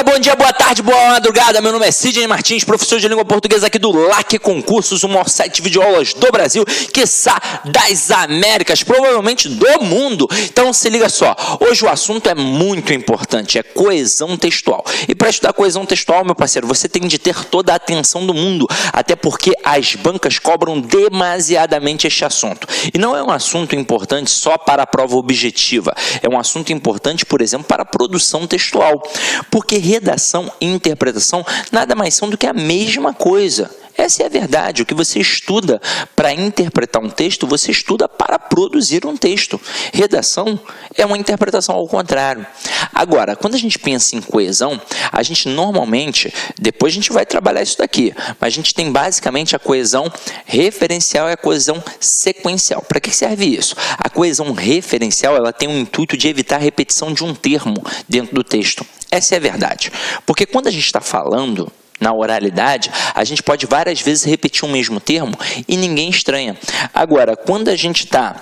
Galera, bom dia, boa tarde, boa madrugada. Meu nome é Sidney Martins, professor de língua portuguesa aqui do LAC Concursos, o maior site de videoaulas do Brasil, quiçá das Américas, provavelmente do mundo. Então se liga só, hoje o assunto é muito importante, é coesão textual. E para estudar coesão textual, meu parceiro, você tem de ter toda a atenção do mundo, até porque as bancas cobram demasiadamente este assunto. E não é um assunto importante só para a prova objetiva, é um assunto importante, por exemplo, para a produção textual. Porque redação e interpretação nada mais são do que a mesma coisa. Essa é a verdade. O que você estuda para interpretar um texto, você estuda para produzir um texto. Redação é uma interpretação ao contrário. Agora, quando a gente pensa em coesão, a gente normalmente, depois a gente vai trabalhar isso daqui, mas a gente tem basicamente a coesão referencial e a coesão sequencial. Para que serve isso? A coesão referencial, ela tem o intuito de evitar a repetição de um termo dentro do texto. Essa é a verdade. Porque quando a gente está falando na oralidade, a gente pode várias vezes repetir um mesmo termo e ninguém estranha. Agora, quando a gente está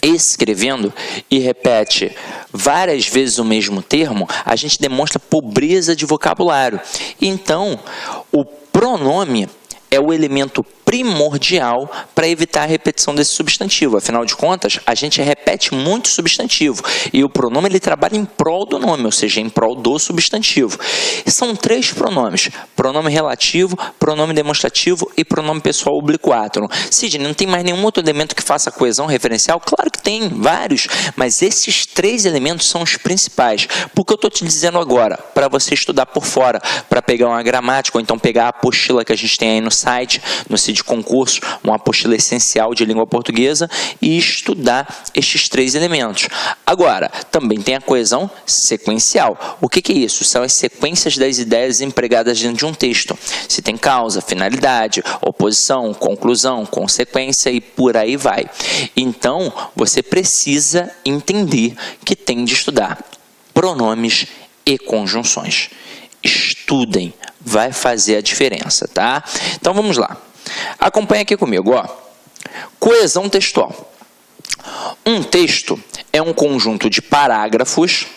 escrevendo e repete várias vezes o mesmo termo, a gente demonstra pobreza de vocabulário. Então, o pronome é o elemento primordial para evitar a repetição desse substantivo. Afinal de contas, a gente repete muito substantivo e o pronome ele trabalha em prol do nome, ou seja, em prol do substantivo. E são 3 pronomes: pronome relativo, pronome demonstrativo e pronome pessoal obliquátono. Sidney, não tem mais nenhum outro elemento que faça coesão referencial? Claro que tem, vários, mas esses 3 elementos são os principais. Porque eu estou te dizendo agora, para você estudar por fora, para pegar uma gramática, ou então pegar a apostila que a gente tem aí no site, no site de concurso, uma apostila essencial de língua portuguesa, e estudar estes 3 elementos. Agora, também tem a coesão sequencial. O que é isso? São as sequências das ideias empregadas dentro de um texto. Se tem causa, finalidade, oposição, conclusão, consequência e por aí vai. Então, você precisa entender que tem de estudar pronomes e conjunções. Estudem, vai fazer a diferença, tá? Então vamos lá. Acompanha aqui comigo, ó. Coesão textual. Um texto é um conjunto de parágrafos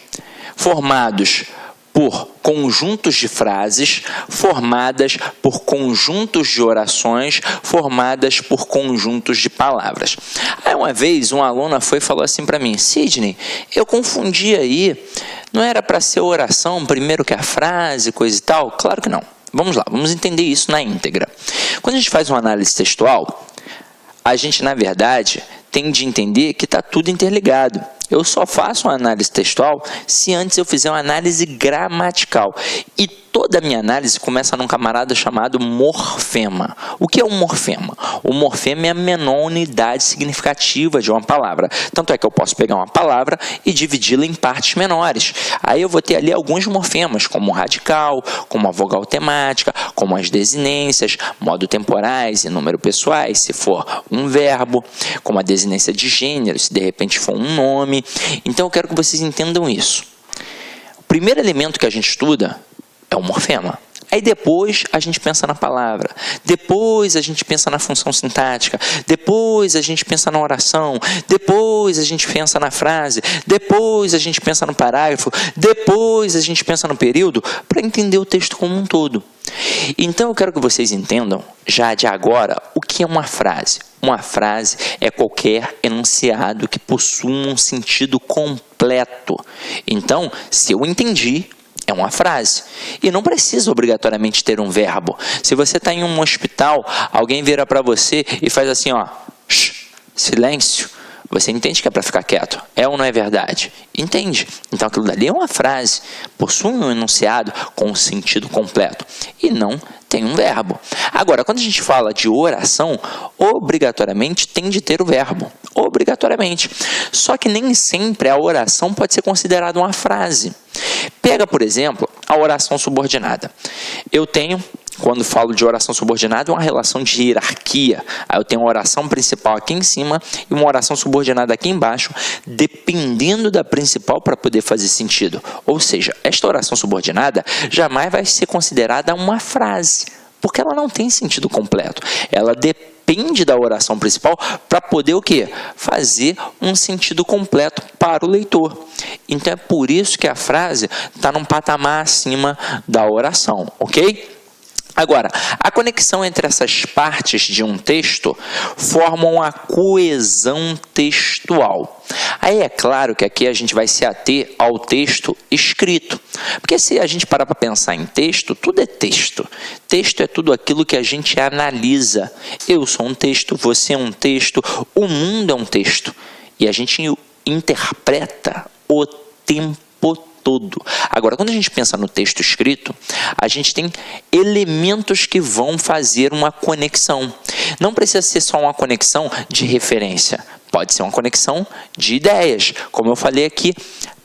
formados por conjuntos de frases, formadas por conjuntos de orações, formadas por conjuntos de palavras. Aí uma vez uma aluna foi e falou assim para mim: Sidney, eu confundi aí, não era para ser oração primeiro que a frase, coisa e tal? Claro que não. Vamos lá, vamos entender isso na íntegra. Quando a gente faz uma análise textual, a gente, na verdade, tem de entender que está tudo interligado. Eu só faço uma análise textual se antes eu fizer uma análise gramatical. E toda a minha análise começa num camarada chamado morfema. O que é um morfema? O morfema é a menor unidade significativa de uma palavra. Tanto é que eu posso pegar uma palavra e dividi-la em partes menores. Aí eu vou ter ali alguns morfemas, como o radical, como a vogal temática, como as desinências, modo temporais e número pessoais, se for um verbo, como a desinência de gênero, se de repente for um nome. Então eu quero que vocês entendam isso. O primeiro elemento que a gente estuda é o morfema. Aí depois a gente pensa na palavra, depois a gente pensa na função sintática, depois a gente pensa na oração, depois a gente pensa na frase, depois a gente pensa no parágrafo, depois a gente pensa no período, para entender o texto como um todo. Então eu quero que vocês entendam, já de agora, o que é uma frase. Uma frase é qualquer enunciado que possua um sentido completo. Então, se eu entendi, é uma frase. E não precisa obrigatoriamente ter um verbo. Se você está em um hospital, alguém vira para você e faz assim, ó, silêncio. Você entende que é para ficar quieto? É ou não é verdade? Entende? Então aquilo dali é uma frase. Possui um enunciado com um sentido completo. E não tem um verbo. Agora, quando a gente fala de oração, obrigatoriamente tem de ter o verbo. Obrigatoriamente. Só que nem sempre a oração pode ser considerada uma frase. Pega, por exemplo, a oração subordinada. Eu tenho, quando falo de oração subordinada, uma relação de hierarquia. Aí eu tenho uma oração principal aqui em cima e uma oração subordinada aqui embaixo, dependendo da principal para poder fazer sentido. Ou seja, esta oração subordinada jamais vai ser considerada uma frase, porque ela não tem sentido completo. Ela depende depende da oração principal para poder o quê? Fazer um sentido completo para o leitor. Então é por isso que a frase está num patamar acima da oração, ok? Agora, a conexão entre essas partes de um texto formam a coesão textual. Aí é claro que aqui a gente vai se ater ao texto escrito. Porque se a gente parar para pensar em texto, tudo é texto. Texto é tudo aquilo que a gente analisa. Eu sou um texto, você é um texto, o mundo é um texto. E a gente interpreta o tempo todo. Agora, quando a gente pensa no texto escrito, a gente tem elementos que vão fazer uma conexão. Não precisa ser só uma conexão de referência. Pode ser uma conexão de ideias, como eu falei aqui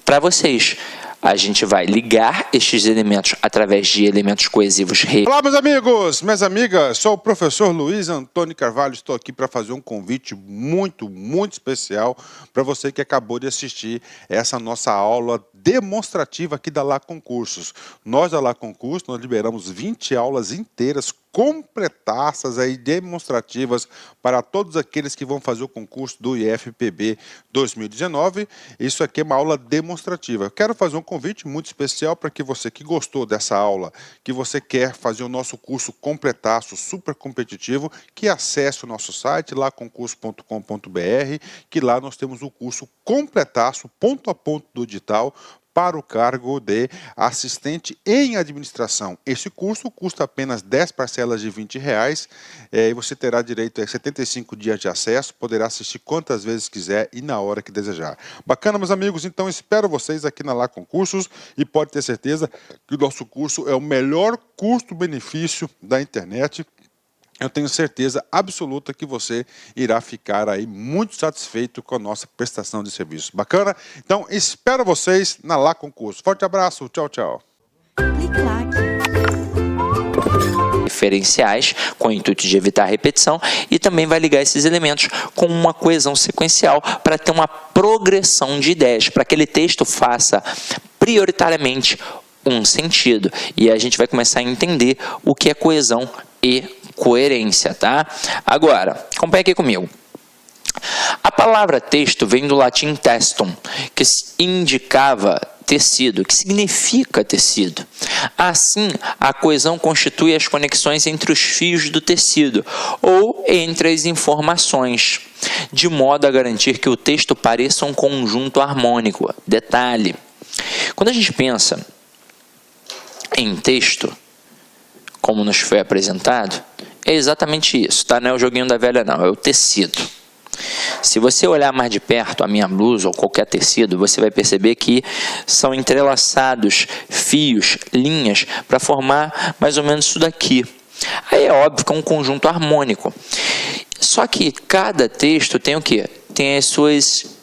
para vocês. A gente vai ligar estes elementos através de elementos coesivos. Olá, meus amigos, minhas amigas, sou o professor Luiz Antônio Carvalho, estou aqui para fazer um convite muito especial para você que acabou de assistir essa nossa aula demonstrativa aqui da Lá Concursos. Nós da Lá Concursos, nós liberamos 20 aulas inteiras, completaças aí, demonstrativas para todos aqueles que vão fazer o concurso do IFPB 2019. Isso aqui é uma aula demonstrativa. Eu quero fazer um convite muito especial para que você que gostou dessa aula, que você quer fazer o nosso curso completaço, super competitivo, que acesse o nosso site, laconcurso.com.br, que lá nós temos o curso completaço, ponto a ponto do digital, para o cargo de assistente em administração. Esse curso custa apenas 10 parcelas de R$20 e você terá direito a 75 dias de acesso, poderá assistir quantas vezes quiser e na hora que desejar. Bacana, meus amigos? Então espero vocês aqui na Lá Concursos e pode ter certeza que o nosso curso é o melhor custo-benefício da internet. Eu tenho certeza absoluta que você irá ficar aí muito satisfeito com a nossa prestação de serviço. Bacana? Então, espero vocês na Lá Concurso. Forte abraço, tchau, tchau. Referenciais, com o intuito de evitar a repetição, e também vai ligar esses elementos com uma coesão sequencial para ter uma progressão de ideias, para que aquele texto faça prioritariamente um sentido. E a gente vai começar a entender o que é coesão e coerência, tá? Agora, acompanha aqui comigo. A palavra texto vem do latim testum, que indicava tecido, que significa tecido. Assim, a coesão constitui as conexões entre os fios do tecido ou entre as informações, de modo a garantir que o texto pareça um conjunto harmônico. Detalhe: quando a gente pensa em texto, como nos foi apresentado, é exatamente isso, tá? Não é o joguinho da velha, não, é o tecido. Se você olhar mais de perto a minha blusa ou qualquer tecido, você vai perceber que são entrelaçados fios, linhas, para formar mais ou menos isso daqui. Aí é óbvio que é um conjunto harmônico. Só que cada texto tem o quê? Tem as suas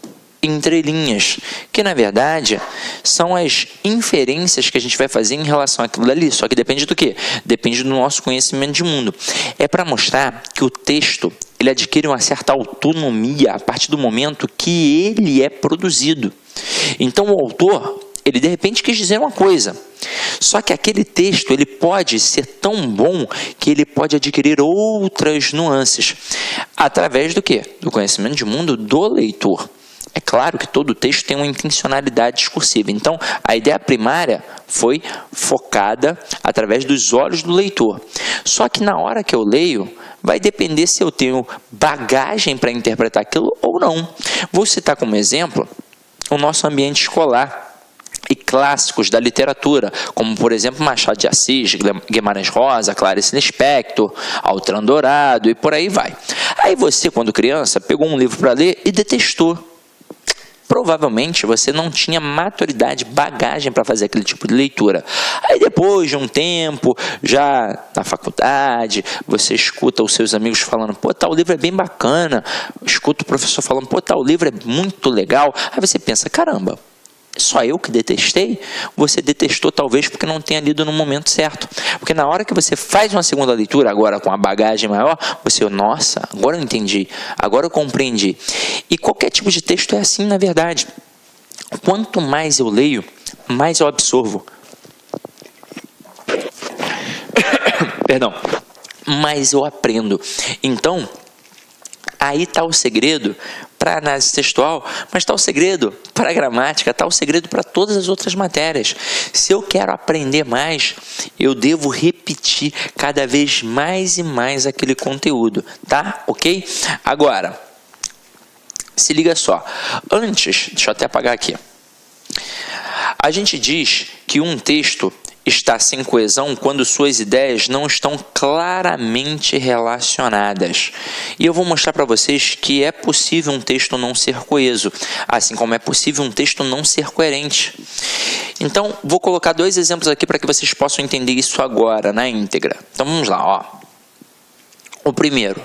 entrelinhas, que na verdade são as inferências que a gente vai fazer em relação àquilo dali, só que depende do quê? Depende do nosso conhecimento de mundo. É para mostrar que o texto, ele adquire uma certa autonomia a partir do momento que ele é produzido. Então o autor, ele de repente quis dizer uma coisa, só que aquele texto, ele pode ser tão bom que ele pode adquirir outras nuances, através do quê? Do conhecimento de mundo do leitor. É claro que todo texto tem uma intencionalidade discursiva. Então, a ideia primária foi focada através dos olhos do leitor. Só que na hora que eu leio, vai depender se eu tenho bagagem para interpretar aquilo ou não. Vou citar como exemplo o nosso ambiente escolar e clássicos da literatura, como, por exemplo, Machado de Assis, Guimarães Rosa, Clarice Lispector, Altran Dourado e por aí vai. Aí você, quando criança, pegou um livro para ler e detestou. Provavelmente você não tinha maturidade, bagagem para fazer aquele tipo de leitura. Aí depois de um tempo, já na faculdade, você escuta os seus amigos falando, pô, tal livro é bem bacana. Escuta o professor falando, pô, tal livro é muito legal. Aí você pensa, caramba, só eu que detestei? Você detestou talvez porque não tenha lido no momento certo. Porque na hora que você faz uma segunda leitura, agora com a bagagem maior, você, nossa, agora eu entendi, agora eu compreendi. E qualquer tipo de texto é assim, na verdade. Quanto mais eu leio, mais eu absorvo. Perdão. Mais eu aprendo. Então, Aí está o segredo para análise textual, mas está o segredo para a gramática, está o segredo para todas as outras matérias. Se eu quero aprender mais, eu devo repetir cada vez mais e mais aquele conteúdo, tá? Ok? Agora, se liga só. Antes, deixa eu até apagar aqui. A gente diz que um texto está sem coesão quando suas ideias não estão claramente relacionadas. E eu vou mostrar para vocês que é possível um texto não ser coeso, assim como é possível um texto não ser coerente. Então, vou colocar 2 exemplos aqui para que vocês possam entender isso agora, na íntegra. Então, vamos lá, ó. O primeiro,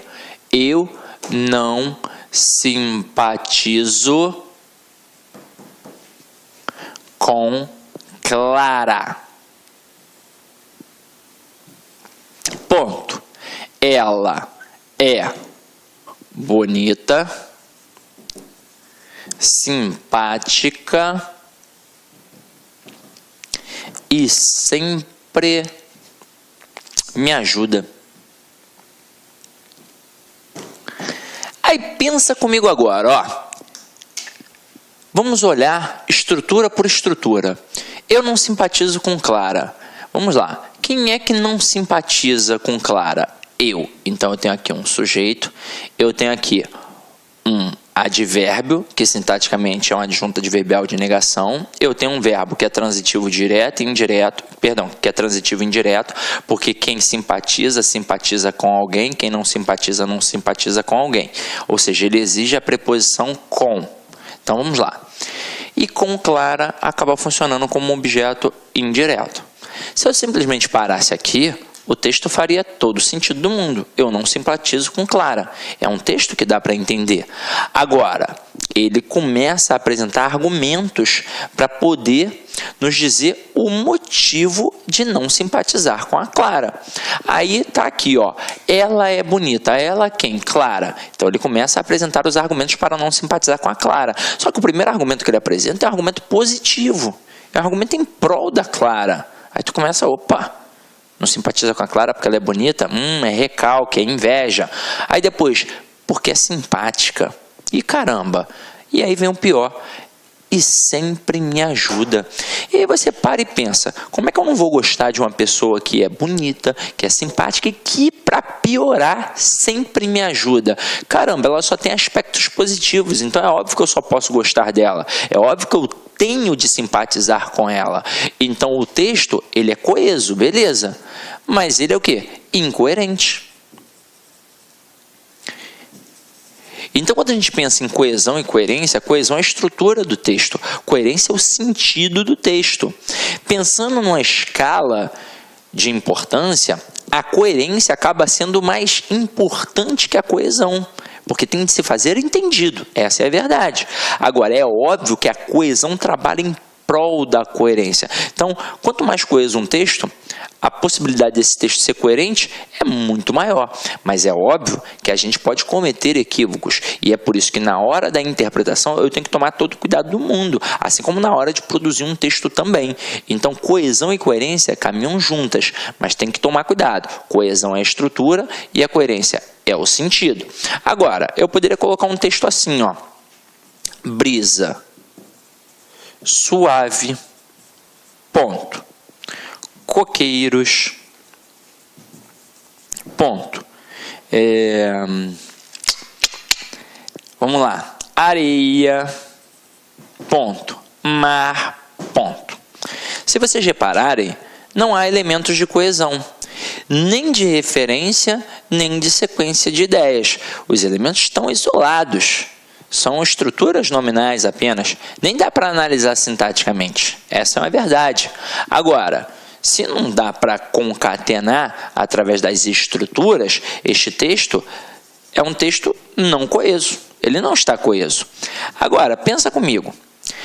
eu não simpatizo com Clara. Ponto. Ela é bonita, simpática e sempre me ajuda. Aí pensa comigo agora, ó. Vamos olhar estrutura por estrutura. Eu não simpatizo com Clara. Vamos lá. Quem é que não simpatiza com Clara? Eu. Então eu tenho aqui um sujeito, eu tenho aqui um advérbio, que sintaticamente é uma adjunta adverbial de negação. Eu tenho um verbo que é transitivo direto e indireto, que é transitivo indireto, porque quem simpatiza, simpatiza com alguém, quem não simpatiza, não simpatiza com alguém. Ou seja, ele exige a preposição com. Então vamos lá. E com Clara acaba funcionando como um objeto indireto. Se eu simplesmente parasse aqui, o texto faria todo o sentido do mundo. Eu não simpatizo com Clara. É um texto que dá para entender. Agora, ele começa a apresentar argumentos para poder nos dizer o motivo de não simpatizar com a Clara. Aí tá aqui, ó. Ela é bonita. Ela quem? Clara. Então ele começa a apresentar os argumentos para não simpatizar com a Clara. Só que o primeiro argumento que ele apresenta é um argumento positivo. É um argumento em prol da Clara. Aí tu começa, opa, não simpatiza com a Clara porque ela é bonita? É recalque, é inveja. Aí depois, porque é simpática. E caramba, e aí vem o pior. E sempre me ajuda. E aí você para e pensa, como é que eu não vou gostar de uma pessoa que é bonita, que é simpática e que, para piorar, sempre me ajuda? Caramba, ela só tem aspectos positivos, então é óbvio que eu só posso gostar dela. É óbvio que eu tenho de simpatizar com ela. Então o texto, ele é coeso, beleza. Mas ele é o quê? Incoerente. Então, quando a gente pensa em coesão e coerência, coesão é a estrutura do texto, coerência é o sentido do texto. Pensando numa escala de importância, a coerência acaba sendo mais importante que a coesão, porque tem de se fazer entendido, essa é a verdade. Agora, é óbvio que a coesão trabalha em prol da coerência. Então, quanto mais coeso um texto, a possibilidade desse texto ser coerente é muito maior. Mas é óbvio que a gente pode cometer equívocos. E é por isso que na hora da interpretação eu tenho que tomar todo o cuidado do mundo. Assim como na hora de produzir um texto também. Então coesão e coerência caminham juntas. Mas tem que tomar cuidado. Coesão é a estrutura e a coerência é o sentido. Agora, eu poderia colocar um texto assim, ó. Brisa. Suave. Ponto. Coqueiros, ponto. Vamos lá. Areia, ponto. Mar, ponto. Se vocês repararem, não há elementos de coesão, nem de referência, nem de sequência de ideias. Os elementos estão isolados. São estruturas nominais apenas. Nem dá para analisar sintaticamente. Essa é uma verdade. Agora, se não dá para concatenar através das estruturas, este texto é um texto não coeso. Ele não está coeso. Agora, pensa comigo.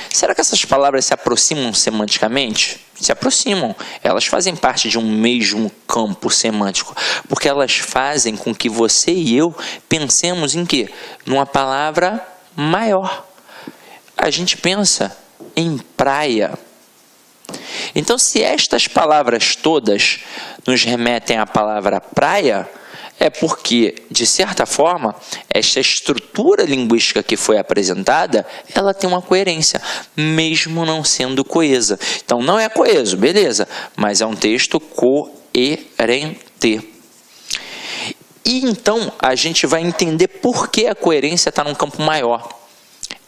Será que essas palavras se aproximam semanticamente? Se aproximam. Elas fazem parte de um mesmo campo semântico. Porque elas fazem com que você e eu pensemos em quê? Numa palavra maior. A gente pensa em praia. Então, se estas palavras todas nos remetem à palavra praia, É porque, de certa forma, esta estrutura linguística que foi apresentada, ela tem uma coerência, mesmo não sendo coesa. Então, não é coeso, beleza, mas é um texto coerente. E então, a gente vai entender por que a coerência está num campo maior.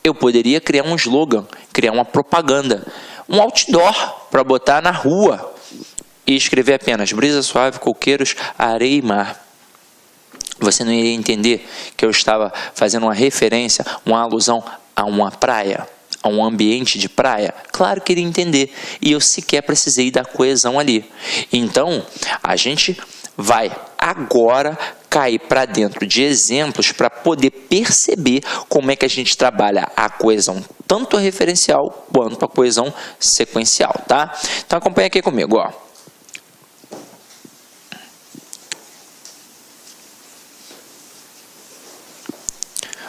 Eu poderia criar um slogan, criar uma propaganda, um outdoor para botar na rua e escrever apenas brisa suave, coqueiros, areia e mar. Você não iria entender que eu estava fazendo uma referência, uma alusão a uma praia, a um ambiente de praia? Claro que iria entender. E eu sequer precisei da coesão ali. Então, a gente vai agora cair para dentro de exemplos para poder perceber como é que a gente trabalha a coesão, tanto referencial quanto a coesão sequencial, tá? Então, acompanha aqui comigo, ó.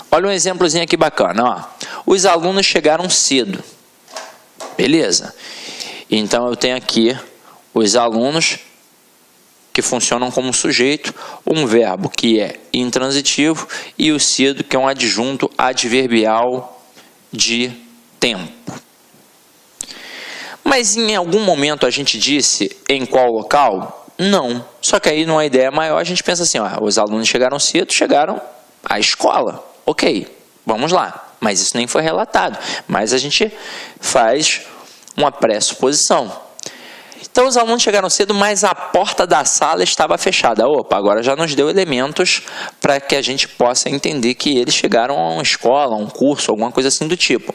Olha um exemplozinho aqui bacana, ó. Os alunos chegaram cedo. Beleza? Então, eu tenho aqui os alunos que funcionam como sujeito, um verbo que é intransitivo e o cedo, que é um adjunto adverbial de tempo. Mas em algum momento a gente disse em qual local? Não. Só que aí numa ideia maior a gente pensa assim, ó, os alunos chegaram cedo, chegaram à escola. Ok, vamos lá. Mas isso nem foi relatado. Mas a gente faz uma pressuposição. Então, os alunos chegaram cedo, mas a porta da sala estava fechada. Opa, agora já nos deu elementos para que a gente possa entender que eles chegaram a uma escola, a um curso, alguma coisa assim do tipo.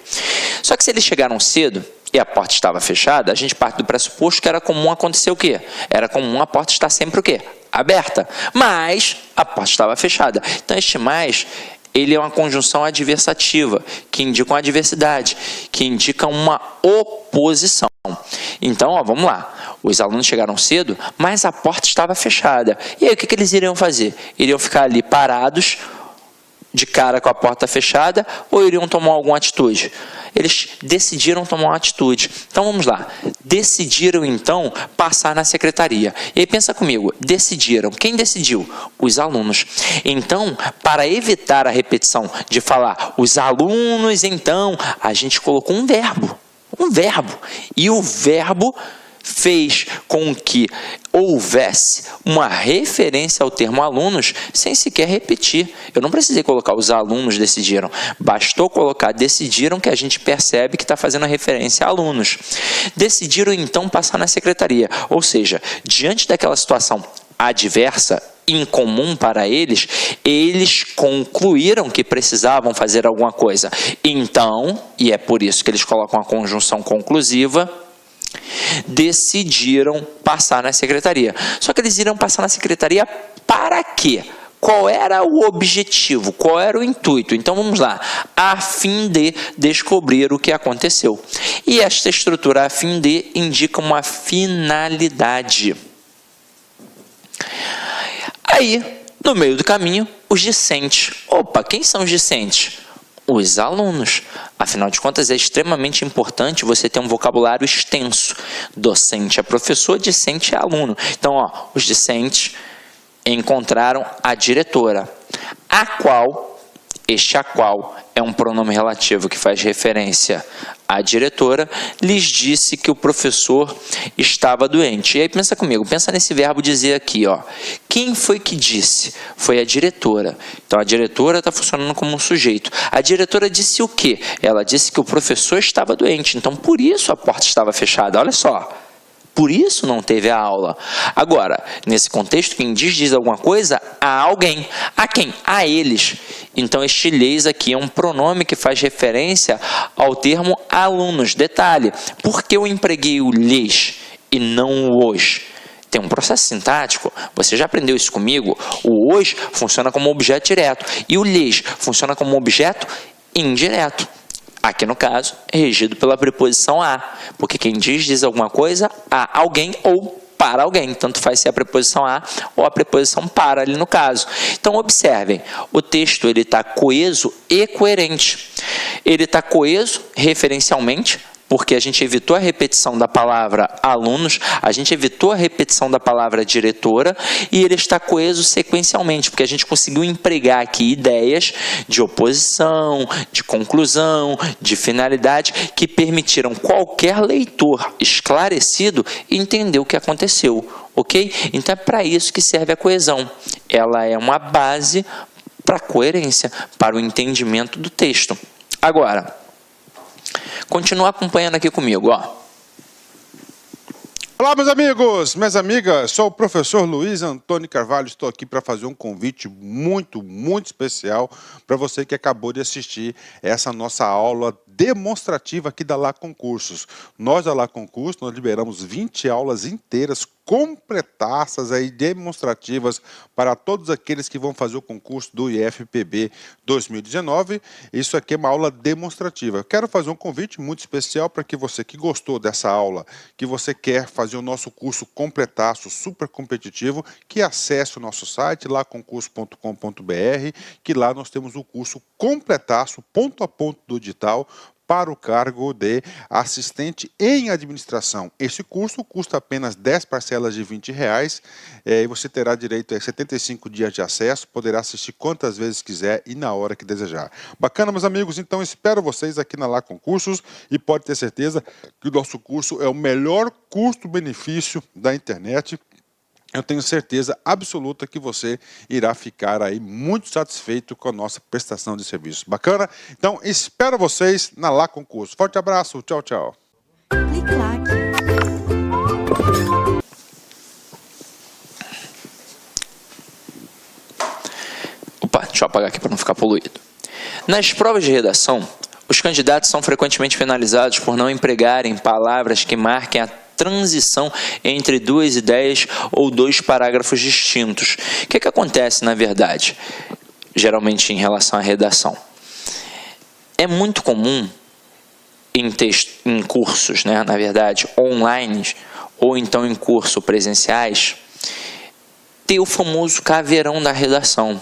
Só que se eles chegaram cedo e a porta estava fechada, a gente parte do pressuposto que era comum acontecer o quê? Era comum a porta estar sempre o quê? Aberta. Mas a porta estava fechada. Então, este mais, ele é uma conjunção adversativa, que indica uma adversidade, que indica uma oposição. Então, ó, vamos lá. Os alunos chegaram cedo, mas a porta estava fechada. E aí, o que eles iriam fazer? Iriam ficar ali parados, de cara com a porta fechada, ou iriam tomar alguma atitude? Eles decidiram tomar uma atitude. Então, vamos lá. Decidiram, então, passar na secretaria. E aí, pensa comigo. Decidiram. Quem decidiu? Os alunos. Então, para evitar a repetição de falar os alunos, então, a gente colocou um verbo. Um verbo. E o verbo fez com que houvesse uma referência ao termo alunos sem sequer repetir. Eu não precisei colocar os alunos decidiram. Bastou colocar decidiram, que a gente percebe que está fazendo a referência a alunos. Decidiram então passar na secretaria. Ou seja, diante daquela situação adversa, incomum para eles, eles concluíram que precisavam fazer alguma coisa. Então, e é por isso que eles colocam a conjunção conclusiva, decidiram passar na secretaria. Só que eles iriam passar na secretaria para quê? Qual era o objetivo? Qual era o intuito? Então vamos lá. A fim de descobrir o que aconteceu. E esta estrutura a fim de indica uma finalidade. Aí, no meio do caminho, os discentes. Opa, quem são os discentes? Os alunos. Afinal de contas, é extremamente importante você ter um vocabulário extenso. Docente é professor, discente é aluno. Então, ó, os discentes encontraram a diretora, a qual é um pronome relativo que faz referência à diretora, lhes disse que o professor estava doente. E aí pensa comigo, pensa nesse verbo dizer aqui, ó. Quem foi que disse? Foi a diretora. Então a diretora está funcionando como um sujeito. A diretora disse o quê? Ela disse que o professor estava doente, então por isso a porta estava fechada. Olha só. Por isso não teve a aula. Agora, nesse contexto, quem diz alguma coisa a alguém. A quem? A eles. Então, este lhes aqui é um pronome que faz referência ao termo alunos. Detalhe, por que eu empreguei o lhes e não o os? Tem um processo sintático, você já aprendeu isso comigo. O os funciona como objeto direto e o lhes funciona como objeto indireto. Aqui, no caso, é regido pela preposição a, porque quem diz alguma coisa a alguém ou para alguém. Tanto faz ser a preposição a ou a preposição para ali no caso. Então, observem, o texto ele está coeso e coerente. Ele está coeso referencialmente, porque a gente evitou a repetição da palavra alunos, a gente evitou a repetição da palavra diretora e ele está coeso sequencialmente, porque a gente conseguiu empregar aqui ideias de oposição, de conclusão, de finalidade, que permitiram qualquer leitor esclarecido entender o que aconteceu, ok? Então é para isso que serve a coesão. Ela é uma base para a coerência, para o entendimento do texto. Agora, continua acompanhando aqui comigo, ó. Olá, meus amigos, minhas amigas, sou o professor Luiz Antônio Carvalho, estou aqui para fazer um convite muito especial para você que acabou de assistir essa nossa aula demonstrativa aqui da Lá Concursos. Nós da Lá Concursos, nós liberamos 20 aulas inteiras, completaças aí, demonstrativas para todos aqueles que vão fazer o concurso do IFPB 2019. Isso aqui é uma aula demonstrativa. Eu quero fazer um convite muito especial para que você que gostou dessa aula, que você quer fazer o nosso curso completaço, super competitivo, que acesse o nosso site, laconcurso.com.br, que lá nós temos o curso completaço, ponto a ponto do edital, para o cargo de assistente em administração. Esse curso custa apenas 10 parcelas de R$20 e você terá direito a 75 dias de acesso, poderá assistir quantas vezes quiser e na hora que desejar. Bacana, meus amigos? Então espero vocês aqui na Lá Concursos e pode ter certeza que o nosso curso é o melhor custo-benefício da internet. Eu tenho certeza absoluta que você irá ficar aí muito satisfeito com a nossa prestação de serviço. Bacana? Então, espero vocês na Lá Concurso. Forte abraço, tchau, tchau. Opa, deixa eu apagar aqui para não ficar poluído. Nas provas de redação, os candidatos são frequentemente penalizados por não empregarem palavras que marquem a transição entre duas ideias ou dois parágrafos distintos. O que acontece, na verdade, geralmente em relação à redação? É muito comum em cursos, né, na verdade, online, ou então em cursos presenciais, ter o famoso caveirão da redação.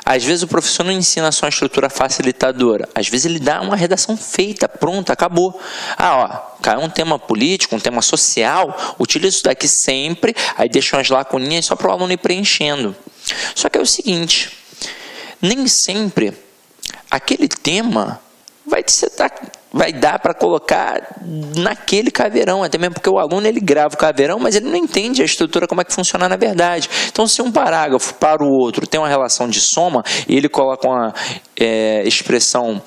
Às vezes o professor não ensina só uma estrutura facilitadora. Às vezes ele dá uma redação feita, pronta, acabou. Caiu um tema político, um tema social, utiliza isso daqui sempre, aí deixa umas lacuninhas só para o aluno ir preenchendo. Só que é o seguinte, nem sempre aquele tema vai dar para colocar naquele caveirão, até mesmo porque o aluno ele grava o caveirão, mas ele não entende a estrutura, como é que funciona na verdade. Então, se um parágrafo para o outro tem uma relação de soma e ele coloca uma expressão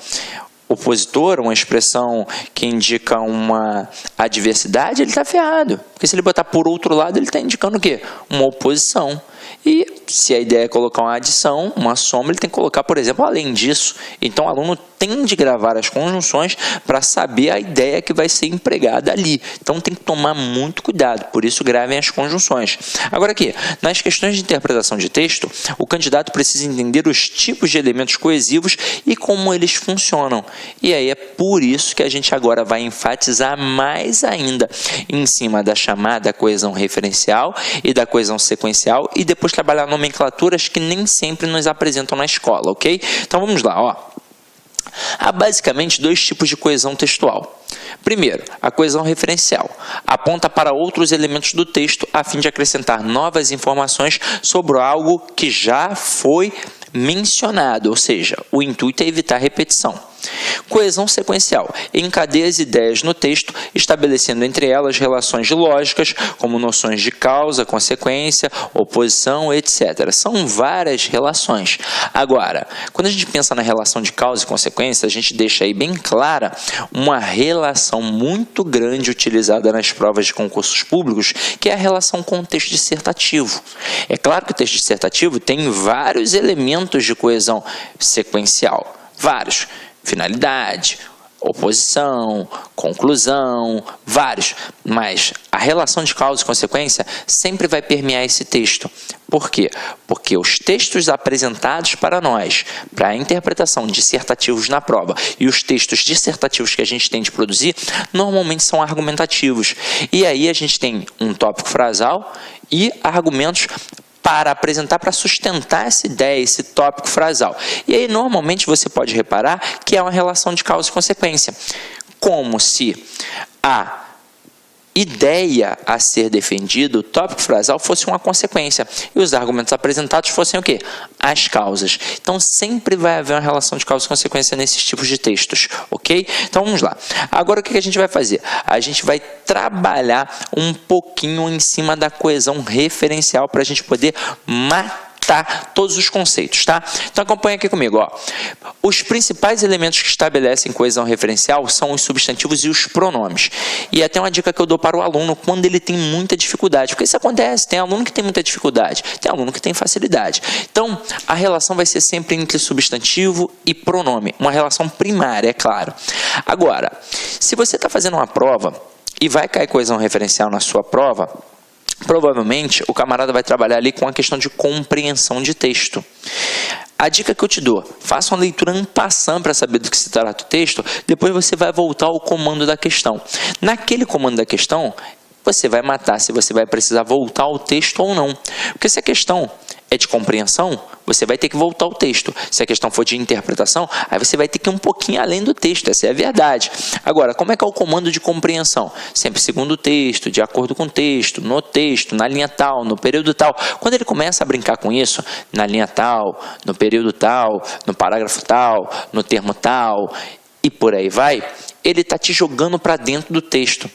opositora, uma expressão que indica uma adversidade, ele está ferrado. Porque se ele botar por outro lado, ele está indicando o quê? Uma oposição. E se a ideia é colocar uma adição, uma soma, ele tem que colocar, por exemplo, além disso. Então, o aluno tem de gravar as conjunções para saber a ideia que vai ser empregada ali. Então, tem que tomar muito cuidado. Por isso, gravem as conjunções. Agora aqui, nas questões de interpretação de texto, o candidato precisa entender os tipos de elementos coesivos e como eles funcionam. E aí é por isso que a gente agora vai enfatizar mais ainda em cima da chamada coesão referencial e da coesão sequencial e depois trabalhar nomenclaturas que nem sempre nos apresentam na escola, ok? Então vamos lá, ó. Há basicamente dois tipos de coesão textual. Primeiro, a coesão referencial aponta para outros elementos do texto a fim de acrescentar novas informações sobre algo que já foi mencionado, ou seja, o intuito é evitar repetição. Coesão sequencial encadeia as ideias no texto, estabelecendo entre elas relações lógicas, como noções de causa, consequência, oposição, etc. São várias relações. Agora, quando a gente pensa na relação de causa e consequência, a gente deixa aí bem clara uma relação muito grande utilizada nas provas de concursos públicos, que é a relação com o texto dissertativo. É claro que o texto dissertativo tem vários elementos de coesão sequencial, vários. Finalidade, oposição, conclusão, vários. Mas a relação de causa e consequência sempre vai permear esse texto. Por quê? Porque os textos apresentados para nós, para a interpretação dissertativos na prova, e os textos dissertativos que a gente tem de produzir, normalmente são argumentativos. E aí a gente tem um tópico frasal e argumentos para apresentar, para sustentar essa ideia, esse tópico frasal. E aí, normalmente, você pode reparar que é uma relação de causa e consequência. como se a ideia a ser defendida, o tópico frasal, fosse uma consequência e os argumentos apresentados fossem o quê? As causas. Então sempre vai haver uma relação de causa e consequência nesses tipos de textos, ok? Então vamos lá. Agora o que a gente vai fazer? A gente vai trabalhar um pouquinho em cima da coesão referencial para a gente poder matar todos os conceitos, tá? Então acompanha aqui comigo, ó. Os principais elementos que estabelecem coesão referencial são os substantivos e os pronomes. E até uma dica que eu dou para o aluno quando ele tem muita dificuldade, porque isso acontece, tem aluno que tem muita dificuldade, tem aluno que tem facilidade. Então, a relação vai ser sempre entre substantivo e pronome, uma relação primária, é claro. Agora, se você está fazendo uma prova e vai cair coesão referencial na sua prova, provavelmente o camarada vai trabalhar ali com a questão de compreensão de texto. A dica que eu te dou, faça uma leitura en passant para saber do que se trata o texto, depois você vai voltar ao comando da questão. Naquele comando da questão, você vai matar se você vai precisar voltar ao texto ou não. Porque se a questão é de compreensão, você vai ter que voltar ao texto. Se a questão for de interpretação, aí você vai ter que ir um pouquinho além do texto, essa é a verdade. Agora, como é que é o comando de compreensão? Sempre segundo o texto, de acordo com o texto, no texto, na linha tal, no período tal. Quando ele começa a brincar com isso, na linha tal, no período tal, no parágrafo tal, no termo tal, e por aí vai, ele está te jogando para dentro do texto.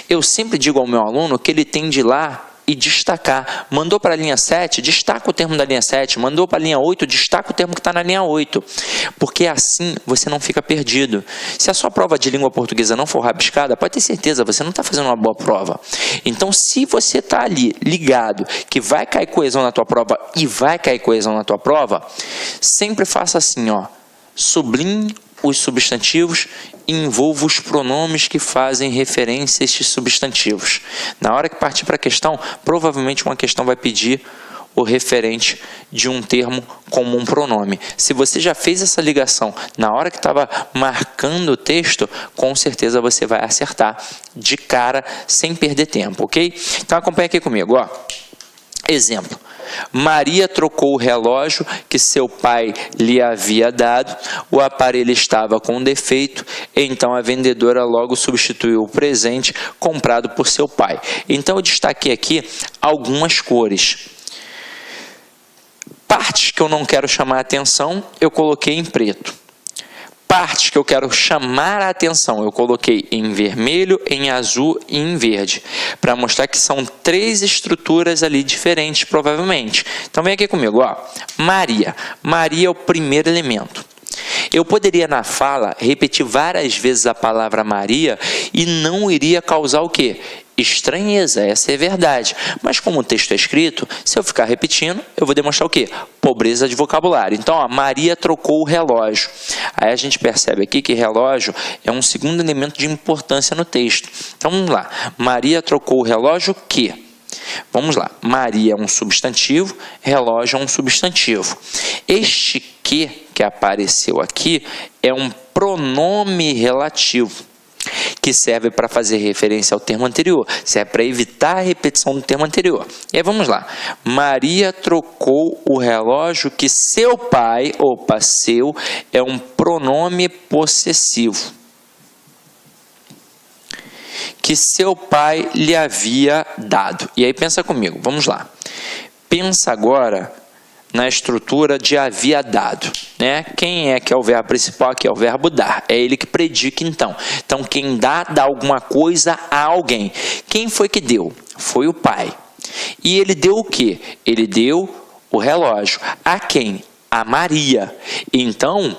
Eu sempre digo ao meu aluno que ele tem de ir lá e destacar. Mandou para a linha 7, destaca o termo da linha 7. Mandou para a linha 8, destaca o termo que está na linha 8. Porque assim você não fica perdido. Se a sua prova de língua portuguesa não for rabiscada, pode ter certeza, você não está fazendo uma boa prova. Então, se você está ali ligado que vai cair coesão na tua prova e vai cair coesão na tua prova, sempre faça assim, ó. Sublinhe os substantivos e envolva os pronomes que fazem referência a estes substantivos. Na hora que partir para a questão, provavelmente uma questão vai pedir o referente de um termo como um pronome. Se você já fez essa ligação na hora que estava marcando o texto, com certeza você vai acertar de cara, sem perder tempo, ok? Então acompanha aqui comigo, ó. Exemplo. Maria trocou o relógio que seu pai lhe havia dado, o aparelho estava com defeito, então a vendedora logo substituiu o presente comprado por seu pai. Então eu destaquei aqui algumas cores. Partes que eu não quero chamar a atenção, eu coloquei em preto. Partes que eu quero chamar a atenção, eu coloquei em vermelho, em azul e em verde, para mostrar que são três estruturas ali diferentes, provavelmente. Então vem aqui comigo, ó. Maria. Maria é o primeiro elemento. Eu poderia na fala repetir várias vezes a palavra Maria e não iria causar o quê? Estranheza, essa é verdade. Mas como o texto é escrito, se eu ficar repetindo, eu vou demonstrar o quê? Pobreza de vocabulário. Então, ó, Maria trocou o relógio. Aí a gente percebe aqui que relógio é um segundo elemento de importância no texto. Então, vamos lá. Maria trocou o relógio que? Vamos lá. Maria é um substantivo, relógio é um substantivo. Este que apareceu aqui é um pronome relativo, que serve para fazer referência ao termo anterior, serve para evitar a repetição do termo anterior. E aí vamos lá. Maria trocou o relógio que seu pai, opa, seu, é um pronome possessivo, que seu pai lhe havia dado. E aí pensa comigo, vamos lá. Pensa agora na estrutura de havia dado, né? Quem é que é o verbo principal aqui? É o verbo dar. É ele que predica, então. Então, quem dá alguma coisa a alguém. Quem foi que deu? Foi o pai. E ele deu o quê? Ele deu o relógio. A quem? A Maria. Então,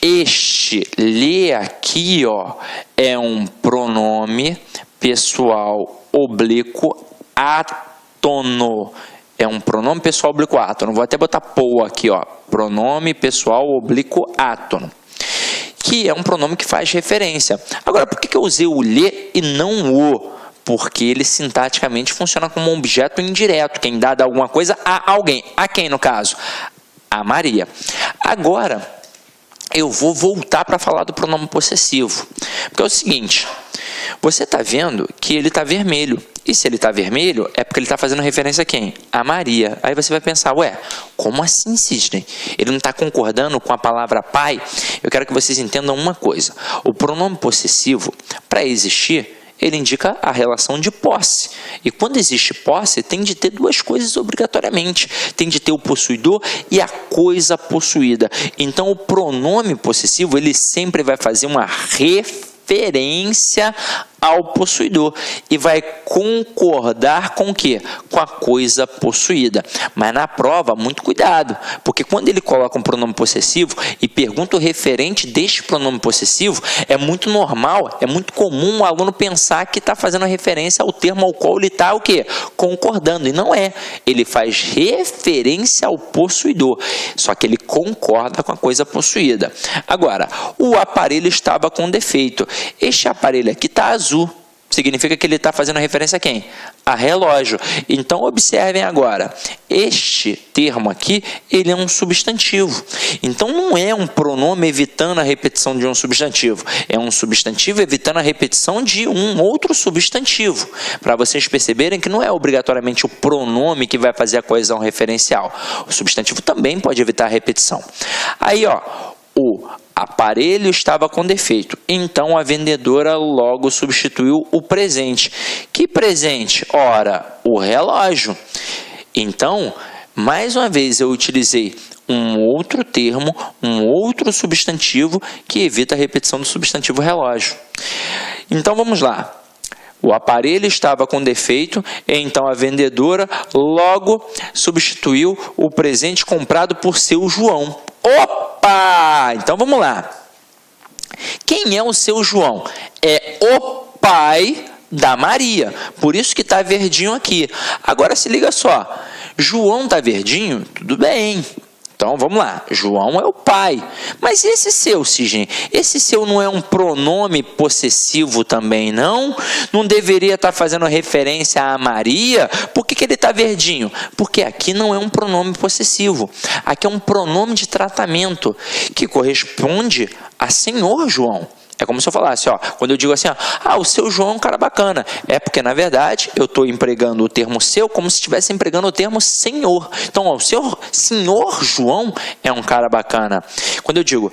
este lhe aqui, ó, é um pronome pessoal oblíquo átono. É um pronome pessoal oblíquo átono. Vou até botar PO aqui, ó. Pronome pessoal oblíquo átono. Que é um pronome que faz referência. Agora, por que eu usei o lhe e não o? Porque ele sintaticamente funciona como um objeto indireto. Quem dá alguma coisa a alguém. A quem, no caso? A Maria. Agora, eu vou voltar para falar do pronome possessivo. Porque é o seguinte. você está vendo que ele está vermelho. E se ele está vermelho, é porque ele está fazendo referência a quem? A Maria. Aí você vai pensar, ué, como assim, Sidney? Ele não está concordando com a palavra pai? Eu quero que vocês entendam uma coisa. O pronome possessivo, para existir, ele indica a relação de posse. E quando existe posse, tem de ter duas coisas obrigatoriamente. Tem de ter o possuidor e a coisa possuída. Então, o pronome possessivo, ele sempre vai fazer uma referência ao possuidor e vai concordar com o quê? Com a coisa possuída. Mas na prova, muito cuidado, porque quando ele coloca um pronome possessivo e pergunta o referente deste pronome possessivo, é muito normal, é muito comum o aluno pensar que está fazendo referência ao termo ao qual ele está o quê? Concordando, e não é. Ele faz referência ao possuidor, só que ele concorda com a coisa possuída. Agora, o aparelho estava com defeito. Este aparelho aqui está azul. Significa que ele está fazendo referência a quem? A relógio. Então, observem agora. Este termo aqui, ele é um substantivo. Então, não é um pronome evitando a repetição de um substantivo. É um substantivo evitando a repetição de um outro substantivo. Para vocês perceberem que não é obrigatoriamente o pronome que vai fazer a coesão referencial. O substantivo também pode evitar a repetição. Aí, ó, o aparelho estava com defeito, então a vendedora logo substituiu o presente. Que presente? Ora, o relógio. Então, mais uma vez eu utilizei um outro termo, um outro substantivo que evita a repetição do substantivo relógio. Então vamos lá. O aparelho estava com defeito, então a vendedora logo substituiu o presente comprado por seu João. Opa! Então vamos lá. Quem é o seu João? É o pai da Maria. Por isso que está verdinho aqui. Agora se liga só. João está verdinho? Tudo bem. Então, vamos lá. João é o pai. Mas e esse seu, Sidney? Esse seu não é um pronome possessivo também, não? Não deveria estar fazendo referência a Maria? Por que ele está verdinho? Porque aqui não é um pronome possessivo. Aqui é um pronome de tratamento que corresponde a Senhor João. É como se eu falasse, ó, quando eu digo assim, ó, o seu João é um cara bacana. É porque, na verdade, eu estou empregando o termo seu como se estivesse empregando o termo senhor. Então, ó, o seu senhor João é um cara bacana. Quando eu digo,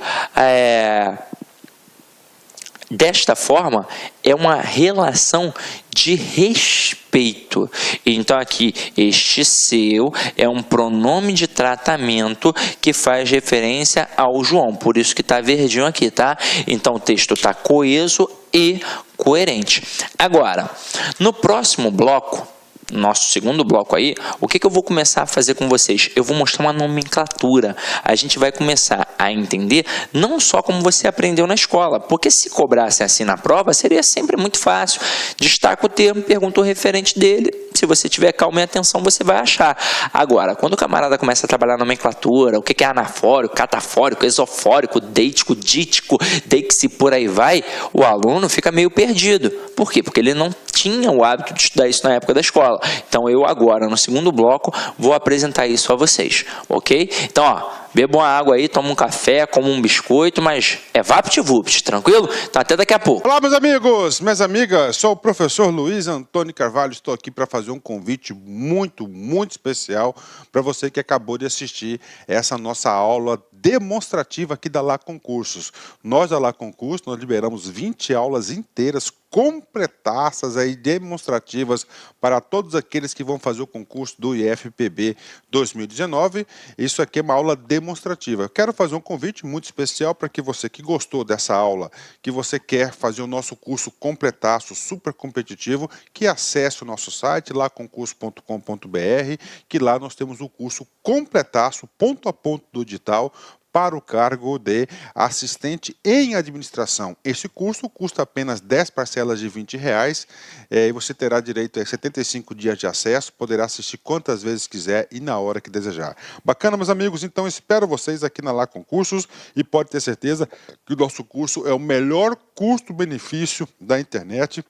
desta forma, é uma relação de respeito. Então, aqui, este seu é um pronome de tratamento que faz referência ao João. Por isso que está verdinho aqui, tá? Então, o texto está coeso e coerente. Agora, no próximo bloco, nosso segundo bloco aí, o que eu vou começar a fazer com vocês? Eu vou mostrar uma nomenclatura. A gente vai começar a entender não só como você aprendeu na escola, porque se cobrasse assim na prova, seria sempre muito fácil. Destaca o termo, pergunta o referente dele. Se você tiver calma e atenção, você vai achar. Agora, quando o camarada começa a trabalhar nomenclatura, o que é anafórico, catafórico, esofórico, deítico, dítico, deixi, por aí vai, o aluno fica meio perdido. Por quê? Porque ele não tinha o hábito de estudar isso na época da escola. Então, eu agora, no segundo bloco, vou apresentar isso a vocês, ok? Então, ó, beba uma água aí, toma um café, come um biscoito, mas é vapt-vupt, tranquilo? Então, até daqui a pouco. Olá, meus amigos, minhas amigas, sou o professor Luiz Antônio Carvalho, estou aqui para fazer um convite muito especial para você que acabou de assistir essa nossa aula demonstrativa aqui da Lá Concursos. Nós da Lá Concursos, nós liberamos 20 aulas inteiras, completaças aí, demonstrativas para todos aqueles que vão fazer o concurso do IFPB 2019. Isso aqui é uma aula demonstrativa. Eu quero fazer um convite muito especial para que você que gostou dessa aula, que você quer fazer o nosso curso completaço, super competitivo, que acesse o nosso site, laconcurso.com.br, que lá nós temos o curso completaço, ponto a ponto do digital, para o cargo de assistente em administração. Esse curso custa apenas 10 parcelas de R$20 e você terá direito a 75 dias de acesso, poderá assistir quantas vezes quiser e na hora que desejar. Bacana, meus amigos? Então espero vocês aqui na Lá Concursos e pode ter certeza que o nosso curso é o melhor custo-benefício da internet.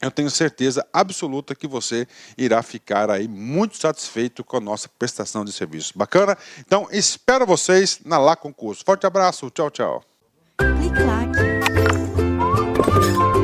Eu tenho certeza absoluta que você irá ficar aí muito satisfeito com a nossa prestação de serviço. Bacana? Então, espero vocês na Lá Concurso. Forte abraço, tchau, tchau. Clique lá.